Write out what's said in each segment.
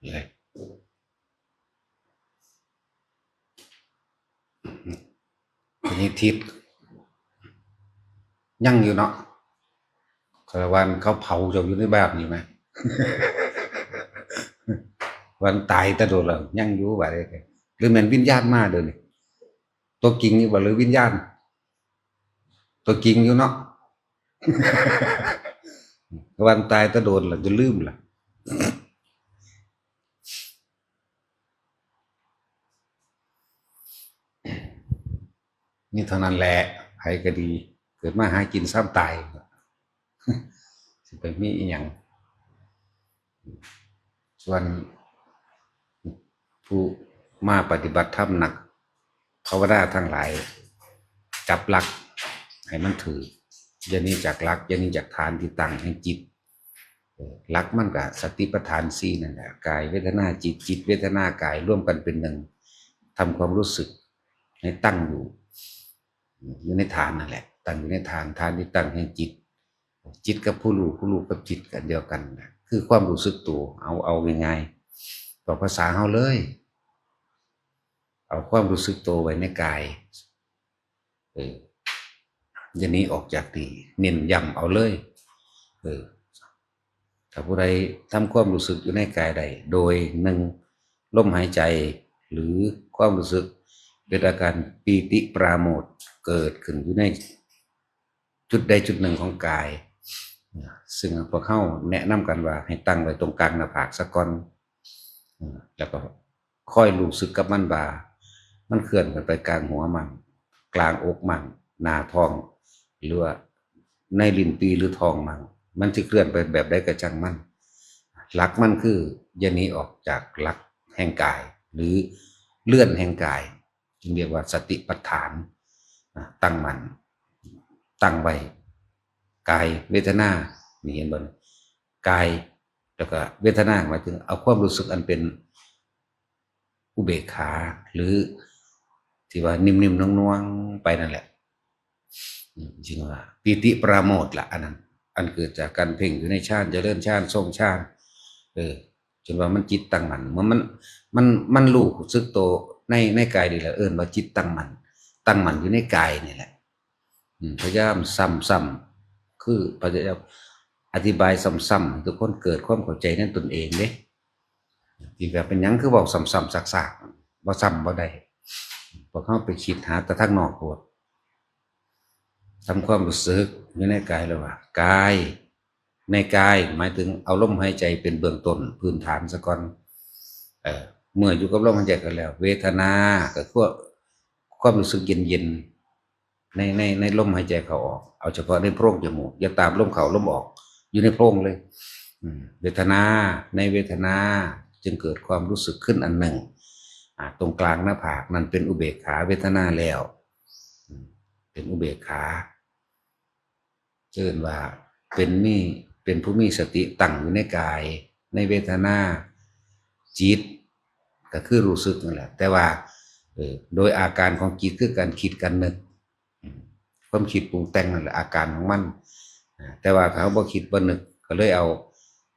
เลยทีนี้ทิศยั่งอยู่เนาะคารวันเขาเผาจะอยู่ในแบบนี้ไหมวันตายแต่โดนแล้วยั่งอยู่แบบนี้หรือเหมือนวิญญาณมาเดินตัวจริงนี่บ่หรือวิญญาณตัวจริงอยู่เนาะวันตายแต่โดนแล้วจะลืมล่ะนี่เท่านั้นแหละใครก็ดีเกิดมาหากินซ้ำตายสิไปมีอีหยังส่วนผู้มาปฏิบัติธรรมหนักภาวนาทั้งหลายจับหลักให้มันถืออย่านี้จากหลักอย่านี้จากฐานที่ตั้งให้จิตหลักมันกับสติปัฏฐานสี่นั่นแหละกายเวทนาจิตจิตเวทนากายร่วมกันเป็นหนึ่งทำความรู้สึกให้ตั้งอยู่ในฐานนั่นแหละตั้งอยู่ในฐานที่ตั้งให้จิตจิตกับผู้รู้กับจิตกันเดียวกันคือความรู้สึกตัวเอาง่ายๆต่อภาษาเฮาเลยเอาความรู้สึกตัวไว้ในกายอย่างนี้ออกจากดีเน้นย้ำเอาเลยถ้าผู้ใดทำความรู้สึกอยู่ในกายใดโดยหนึ่งลมหายใจหรือความรู้สึกเป็นอาการปีติปราโมทย์เกิดขึ้นอยู่ในจุดใดจุดหนึ่งของกายซึ่งพวกเขาแนะนำกันว่าให้ตั้งไว้ตรงกลางหน้าผากสักก้อนแล้วก็ค่อยรู้สึกกับมันบ่ามันเคลื่อนไปกลางหัวมันกลางอกมันหน้าท้องหรือว่าในลิ้นปีหรือท้องมันจะเคลื่อนไปแบบใดก็จังมันหลักมันคืออย่าหนีออกจากหลักแห่งกายหรือเลื่อนแห่งกายจึงเรียกว่าสติปัฏฐานตั้งมันตั้งไว้กายเวทนานี่เห็นบ่กายแล้วก็เวทนาหมายถึงเอาความรู้สึกอันเป็นอุเบกขาหรือที่ว่านิ่มๆน่วงๆไปนั่นแหละจริงว่าปีติปราโมทย์ละอันนั้นอันเกิดจากการเพ่งอยู่ในฌานเจริญฌานทรงฌานจนว่ามันจิตตั้งมั่นมันรู้สึกโตในกายนี่แหละว่าจิตตั้งมั่นอยู่ในกายนี่แหละพยายามซ้ำๆคือพยายามอธิบายซ้ำๆทุกคนเกิดความเข้าใจในตนเองเด้ที่แบบเป็นยังคือบอกซ้ำๆซากๆบ่ซ้ำบ่ได้พอเข้าไปคิดหาแต่ทางนอกโพดทำความรู้สึกอยู่ในกายแล้วว่ากายในกายหมายถึงเอาลมหายใจเป็นเบื้องต้นพื้นฐานซะก่อนเมื่ออยู่กับลมหายใจกันแล้วเวทนาก็คือความรู้สึกเย็นในลมหายใจเข้าออกเอาเฉพาะในโพรงจมูกอย่าตามลมเข้าลมออกอยู่ในโพรงเลยเวทนาในเวทนาจึงเกิดความรู้สึกขึ้นอันหนึ่งตรงกลางหน้าผากนั่นเป็นอุเบกขาเวทนาแล้วเป็นอุเบกขาเชิญว่าเป็นผู้มีสติตั้งอยู่ในกายในเวทนาจิตก็คือรู้สึกนั่นแหละแต่ว่าโดยอาการของจิตคือการคิดการนึกความคิดปรุงแต่งนั่นแหละอาการของมันแต่ว่าเขาบ่คิดบ่นึกก็เลยเอา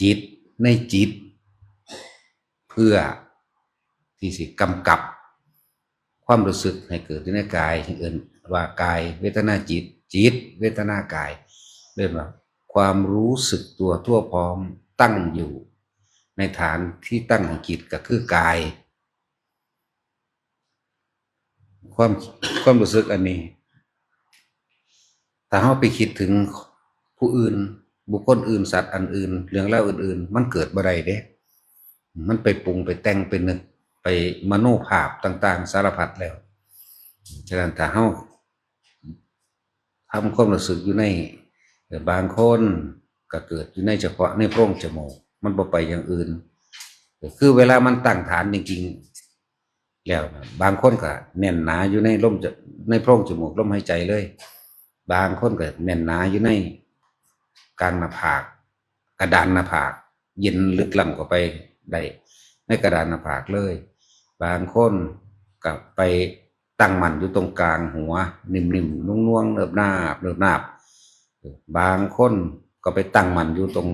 จิตในจิตเพื่อที่สิกำกับความรู้สึกให้เกิดในกายที่อื่นว่ากายเวทนาจิตเวทนากายเรียกว่าความรู้สึกตัวทั่วพร้อมตั้งอยู่ในฐานที่ตั้งของจิตก็คือกายความรู้สึกอันนี้ถ้าเราไปคิดถึงผู้อื่นบุคคลอื่นสัตว์อันอื่นเรื่องเล่าอื่นๆมันเกิดบ่ได้เด้มันไปปรุงไปแต่งไปนึกไปมโนภาพต่างๆสารพัดแล้วฉะนั้นถ้าเราทำความรู้สึกอยู่ในบางคนก็เกิดอยู่ในเฉพาะในโพรงจมูกมันบ่ไปอย่างอื่นคือเวลามันตั้งฐานจริงๆแล้วบางคนก็แน่นหนาอยู่ในลมในโพรงจมูกลมหายใจเลยบางคนก็แน่นหนาอยู่ในกลางหน้าผากกระดานหน้าผากเย็นลึกล้ำเข้าไปได้ในกระดานหน้าผากเลยบางคนก็ไปตั้งมั่นอยู่ตรงกลางหัวนิ่มๆนุ่งๆเนิบนาบบางคนก็ไปตั้งมั่นอยู่ตรง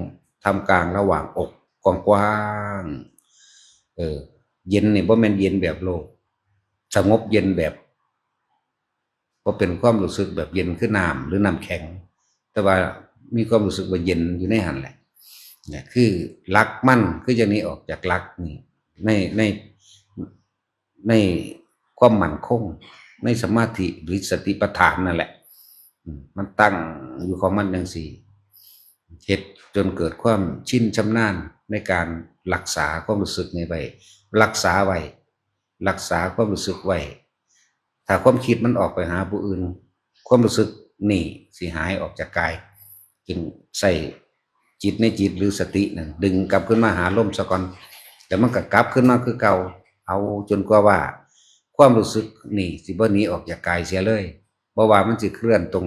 ทำกลางระหว่างอกกว้าง เย็นนี่บ่แม่นเย็นแบบโลกสงบเย็นแบบบ่เป็นความรู้สึกแบบเย็นคือน้ำหรือน้ำแข็งแต่ว่ามีความรู้สึกว่าเย็นอยู่ในหันแหละเนี่ยคือรักมั่นคือจะหนีออกจากรักนี่ในความมั่นคงในสมาธิหรือสติปัฏฐานนั่นแหละมันตั้งอยู่ของมันจังซี่เฮ็ดจนเกิดความชินชำนาญในการรักษาความรู้สึกนี้ไว้รักษาไว้รักษาความรู้สึกไว้ถ้าความคิดมันออกไปหาผู้อื่นความรู้สึกนี่สิหายออกจากกายจึงใส่จิตในจิตหรือสตินั่นดึงกลับขึ้นมาหาลมซะก่อนแต่มันก็กลับขึ้นมาคือเก่าเอาจนกว่าว่าความรู้สึกนี่สิบ่หนีออกจากกายเสียเลยเพราะว่ามันสิเคลื่อนตรง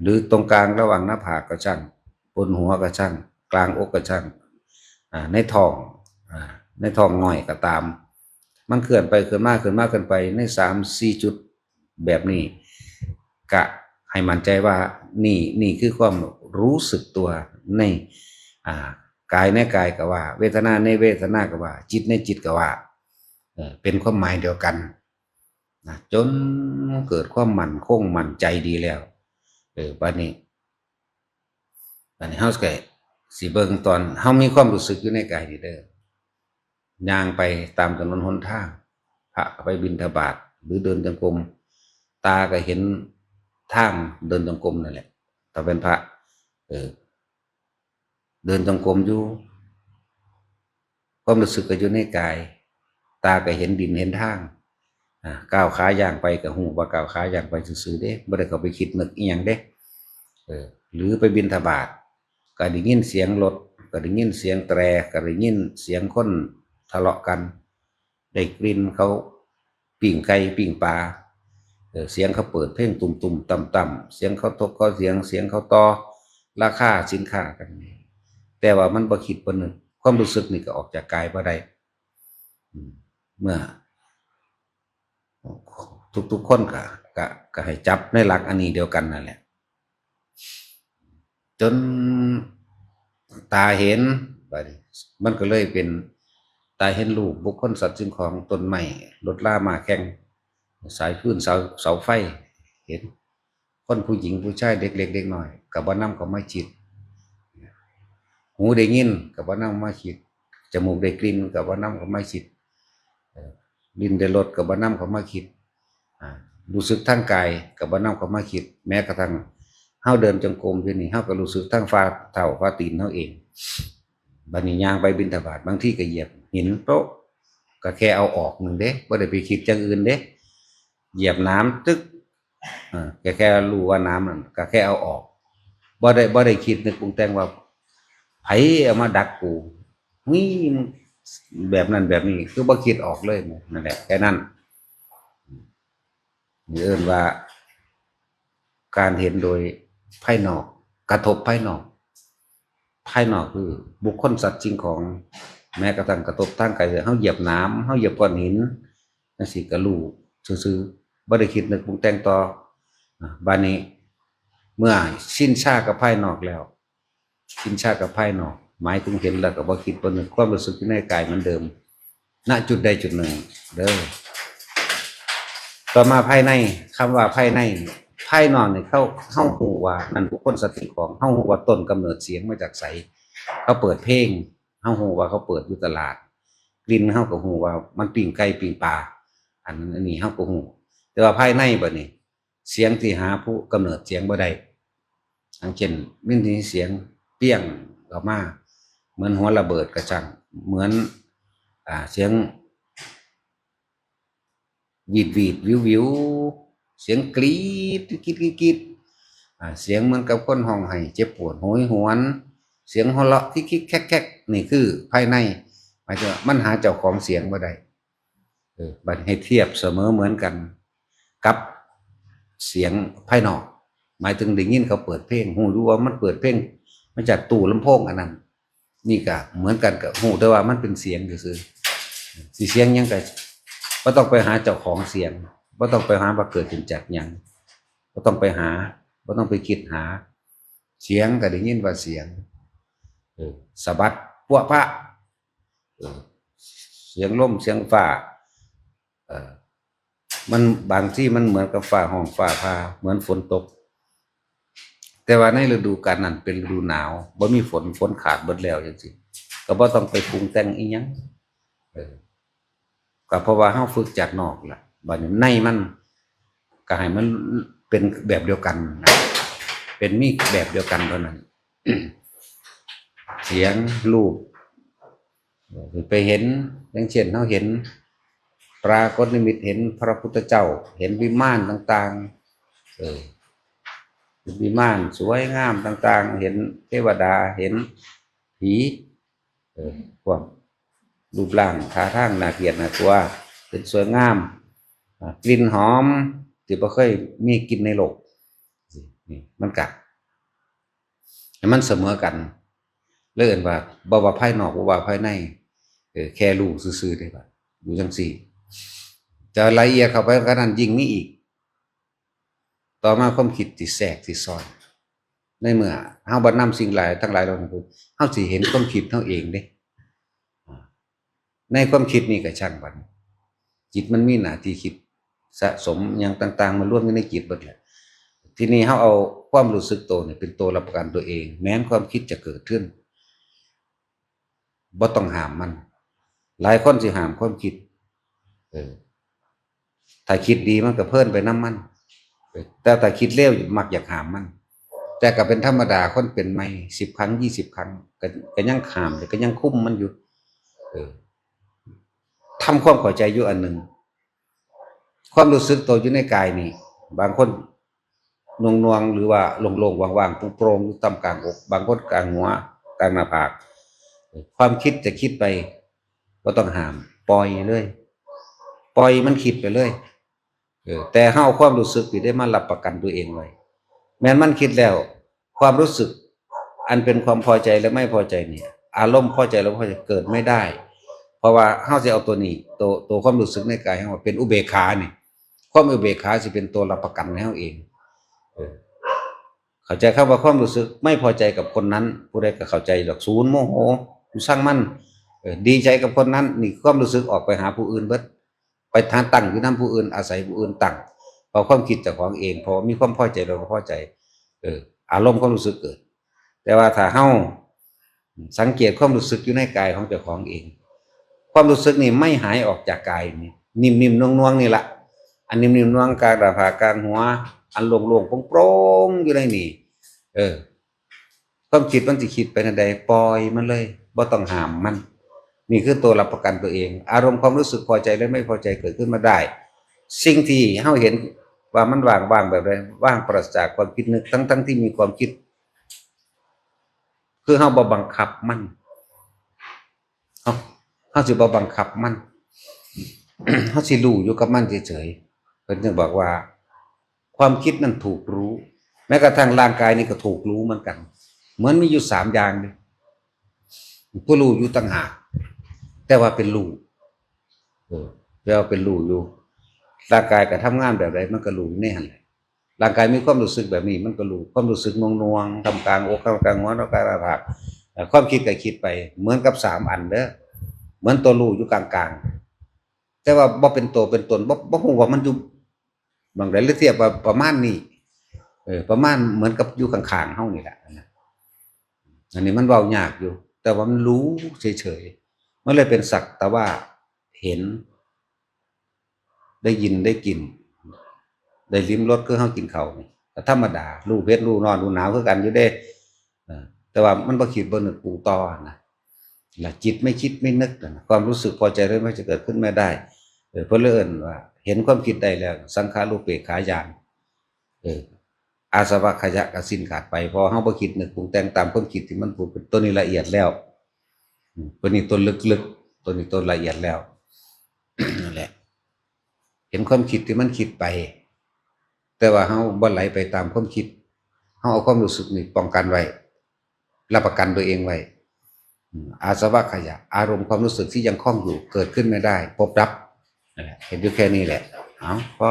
หรือตรงกลางระหว่างหน้าผากก็ช่างบนหัวก็ช่างกลางอกก็ช่างในท้องง่อยก็ตามมันเคลื่อนไปเคลื่อนมาเคลื่อนมาเคลื่อนไปใน3-4จุดแบบนี้กะให้มั่นใจว่านี่คือความรู้สึกตัวในกายในกายก็ว่าเวทนาในเวทนาก็ว่าจิตในจิตก็ว่าเป็นความหมายเดียวกันนะจนเกิดความมั่นคงมั่นใจดีแล้วบัดนี้เฮาก็สิเบิ่งตอนเฮามีความรู้สึกอยู่ในกายนี่เด้อย่างไปตามถนนหนทางพระไปบิณฑบาตหรือเดินจงกรมตาก็เห็นทางเดินจงกรมนั่นแหละถ้าเป็นพระเดินจงกรมอยู่ความรู้สึกก็อยู่ในกายตาก็เห็นดินเห็นทางก้าวขาย่างไปก็หูว่าก้าวขาย่างไปซื่อๆเด้บ่ได้เข้าไปคิดนึกอีหยังเด้หรือไปบิณฑบาตก็ได้ยินเสียงรถก็ได้ยินเสียงแตรก็ได้ยินเสียงคนทะเลาะกันได้กลิ่นเขาปิ้งไก่ปิ้งปลาเสียงเขาเปิดเพลงตุ่มๆต่ำๆเสียงเขาทบเขาเสียงเขาต่อราคาสินค้ากันแต่ว่ามันบ่คิดบ่นึกความรู้สึกนี่ก็ออกจากกายบ่ได้เมื่อทุกคนก็ให้จับในหลักอันนี้เดียวกันนั่นแหละจนตาเห็นมันก็เลยเป็นตาเห็นรูปบุคคลสัตว์สิ่งของต้นไม้รถล่ามาแข่งสายพื้นเสาไฟเห็นคนผู้หญิงผู้ชายเด็กเล็กเด็กน้อยกับบ้านน้ำก็ไม่จิตหูได้ยินกับบ้านน้ำไม่จิตจมูกได้กลิ่นกับบ้านน้ำก็ไม่จิตลิ้นได้รสกับบ้านน้ำก็ไม่คิดรู้สึกทางกายกับบ้านน้ำก็ไม่คิดแม้กระทั่งเฮาเดินจงกรมที่นี่เฮาก็รู้สึกทั้งฝ่าเท้าฝ่าตีนเฮาเองบัดนี้ย่างไปบิณฑบาตบางที่ก็เหยียบหินโต๊ะก็แค่เอาออกนึงเด้บ่ได้ไปคิดจังอื่นเด้เหยียบน้ำตึกแค่รู้ว่าน้ำนั่นก็แค่เอาออกบ่ได้คิดนึกปรุงแต่งว่าไผเอามาดักกูนี่แบบนั้นแบบนี้คือบ่คิดออกเลยนั่นแหละแค่นั้นนี่เอิ้นว่าการเห็นโดยภายนอกกระทบภายนอกคือบุคคลสัตว์สิ่งของแม้กระทั่งกระทบทางกายเฮาเหยียบน้ำเฮาเหยียบก้อนหินจังซี่ก็รู้ซื่อๆบ่ได้คิดนึกปรุงแต่งต่อบัดนี้เมื่อชินชากับภายนอกแล้วชินชากับภายนอกหมายถึงเห็นแล้วก็บ่คิดบ่นึกความรู้สึกในกายเหมือนเดิมณจุดใดจุดหนึ่งเด้อต่อมาภายในคำว่าภายในภายนอกเนี่ยเฮาฮู้ว่านั่นบุคคลสัตว์สิ่งของเฮาฮู้ว่าต้นกำเนิดเสียงมาจากไสเขาเปิดเพลงเฮาฮู้ว่าเขาเปิดอยู่ตลาดกลิ่นเฮาก็ฮู้ว่ามันปิ้งไก่ปิ้งปลาอันนี้เฮาก็ฮู้แต่ว่าภายในบัดนี้เสียงที่หาผู้กำเนิดเสียงบ่ได้อย่างเช่นมีเสียงเปี้ยงออกมาเหมือนหัวระเบิดกระจังเหมือนเสียงวีดวิวเสียงกรีดกีดเสียงเหมือนกับคนห้องไห้เจ็บปวดโหยหวนเสียงหัวเราะคิกแคกนี่คือภายในหมายถึงมันหาเจ้าของเสียงบ่ได้บัดให้เทียบเสมอเหมือนกันกับเสียงภายนอกหมายถึงได้ยินเขาเปิดเพลงหูรู้ว่ามันเปิดเพลงมาจากตู้ลำโพงอันนั้นนี่ก็เหมือนกันกับหูแต่ว่ามันเป็นเสียงซื่อสิเสียงยังไงบ่ต้องไปหาเจ้าของเสียงบ่ต้องไปหาว่าเกิดขึ้นจากหยังบ่ต้องไปหาบ่ต้องไปคิดหาเสียงก็ได้ยินว่าเสียงสะบัดปั้วปะ เสียงลมเสียงฟ้ามันบางที่มันเหมือนกับฟ้าห้องฟ้าพาเหมือนฝนตกแต่ว่าในฤดูกาลนั้นเป็นฤดูหนาวบ่มีฝนขาดเบิดแล้วจังซี่ก็บ่ต้องไปปรุงแต่งอีหยังก็เพราะว่าเฮาฝึกจากนอกล่ะบัดนี้ในมันก็ให้มันเป็นแบบเดียวกันนะเป็นมีแบบเดียวกันเท่านั้น เสียงรูปไปเห็นอย่างเช่นเฮาเห็นปรากฏนิมิตเห็นพระพุทธเจ้าเห็นวิมานต่างๆวิมานสวยงามต่างๆเห็นเทวดาเห็นผีพวกรูปร่างท่าทางน่าเกลียดน่ากลัวเป็นสวยงามกลิ่นหอมที่บ่เคยมีกลิ่นในโลกนี่มันกะให้มันเสมอกันเลื่อนว่าบ่ว่าภายนอกบ่ว่าภายในแค่รู้ซื่อๆได้ป่ะอยู่จังซี่จะละเอียดเข้าไปก็นั้นยิ่งมีอีกต่อมาความคิดที่แทรกที่ซ้อนในเมื่อเฮาบ่นำสิ่งหลายทั้งหลายเหล่านั้นเฮาสิเห็นความคิดเฮาเองเด้ในความคิดนี่ก็ช่างมันจิตมันมีหน้าที่คิดสะสมอย่างต่างๆมารวมกันในจิตเบิดแหละทีนี้เฮาเอาความรู้สึกตัวนี่เป็นตัวรับประกันตัวเองแม้นความคิดจะเกิดขึ้นบ่ต้องห้ามมันหลายคนสิห้ามความคิดถ้าคิดดีมันก็เพิ่นไปนำมันแต่ถ้าคิดเลวมักอยากห้ามมันแต่ก็เป็นธรรมดาคนเป็นใหม่10 ครั้ง20 ครั้งก็ยังห้ามก็ยังคุมมันอยู่ทำความเข้าใจอยู่อันหนึ่งความรู้สึกตัวอยู่ในกายนี่บางคนนวงๆหรือว่าโล่งๆว่างๆโปร่งๆอยู่ต่ำกลางอกบางคนกลางหัวกลางหน้าผากความคิดจะคิดไปก็ต้องห้ามปล่อยเลยปล่อยมันคิดไปเลยแต่เฮาความรู้สึกที่ได้มารับประกันตัวเองไว้แม้มันคิดแล้วความรู้สึกอันเป็นความพอใจและไม่พอใจเนี่ยอารมณ์พอใจแล้วพอใจเกิดไม่ได้เพราะว่าเฮาสิเอาตัวนี้ตัวความรู้สึกในกายเฮาเป็นอุเบกขานี่ความอุเบกขาสิเป็นตัวรับประกันให้เฮาเองเข้าใจคำว่าความรู้สึกไม่พอใจกับคนนั้นผู้ใดก็เข้าใจดอกศูนย์โมโหสร้างมันดีใจกับคนนั้นนี่ความรู้สึกออกไปหาผู้อื่นเบิดไปทางตั้งอยู่นำผู้อื่นอาศัยผู้อื่นตั้งเพราะความคิดเจ้าของเองพอมีความพอใจเราก็พอใจอารมณ์ความรู้สึกเกิดแต่ว่าถ้าเฮาสังเกตความรู้สึกอยู่ในกายของเจ้าของเองความรู้สึกนี่ไม่หายออกจากกายนี่นิ่มๆนวลๆนี่ล่ะอันนิ่มๆนวลกลางหน้าผากกลางหัวอันโล่งๆโปร่งๆอยู่ในนี่ความคิดมันสิคิดไปนั่นใดปล่อยมันเลยบ่ต้องห้ามมันนี่คือตัวรับประกันตัวเองอารมณ์ความรู้สึกพอใจและไม่พอใจเกิดขึ้นมาได้สิ่งที่เฮาเห็นว่ามันว่างแบบใดว่างปราศจากความคิดนึกทั้งที่มีความคิดคือเฮาบ่บังคับมันเฮาสิบ่บังคับมัน เฮาสิรู้อยู่กับมันเฉยๆเพิ่นจึงบอกว่าความคิดนั้นถูกรู้แม้กระทั่งร่างกายนี่ก็ถูกรู้เหมือนกันเหมือนมีอยู่3อย่างเลยผู้รู้อยู่ต่างหากแต่ว่าเป็นรู้แปลว่าเป็นรู้อยู่ร่างกายก็ทำงานแบบใดมันก็รู้ในหั่นแหละร่างกายมีความรู้สึกแบบนี้มันก็รู้ความรู้สึกนวงๆทำกลางอกทำกลางหัวทำกลางหน้าผากความคิดก็คิดไปเหมือนกับ3อันเด้อเหมือนตัวรู้อยู่กลางๆแต่ว่าบ่เป็นตัวเป็นตนบ่ฮู้ว่ามันอยู่บางใดหรือเทียบว่าประมาณนี้ประมาณเหมือนกับอยู่ข้างๆเฮานี่แหละอันนี้มันเว้ายากอยู่แต่ว่ามันรู้เฉยๆมันเลยเป็นสักแต่ว่าเห็นได้ยินได้กลิ่นได้ลิ้มรสคือเฮากินข้าวนี่ก็ธรรมดารู้เผ็ดรู้ร้อนรู้หนาวคือกันอยู่เด้แต่ว่ามันบ่คิดบ่นึกปรุงต่อนะล่ะจิตไม่คิดไม่นึกนะความรู้สึกพอใจหรือไม่จะเกิดขึ้นไม่ได้เพิ่นเลยเอิ้นว่าเห็นความคิดได้แล้วสังขารูปเปกขาญาณอาสวะขยะก็สิ้นขาดไปพอเฮาบ่คิดนึกปรุงแต่งตามความคิดที่มันปรุงเป็นตัวนี้ละเอียดแล้วตัวนี้ตัวลึกๆตัวนี้ตัวละเอียดแล้วนั่นแหละเห็นความคิดที่มันคิดไปแต่ว่าเฮาบ่ไหลไปตามความคิดเฮาเอาความรู้สึกนี่ป้องกันไว้รับประกันตัวเองไว้อาสวะขยะอารมณ์ความรู้สึกที่ยังคล้องอยู่เกิดขึ้นไม่ได้พบรับนั่นแหละเห็นอยู่แค่นี้แหละเอาพอ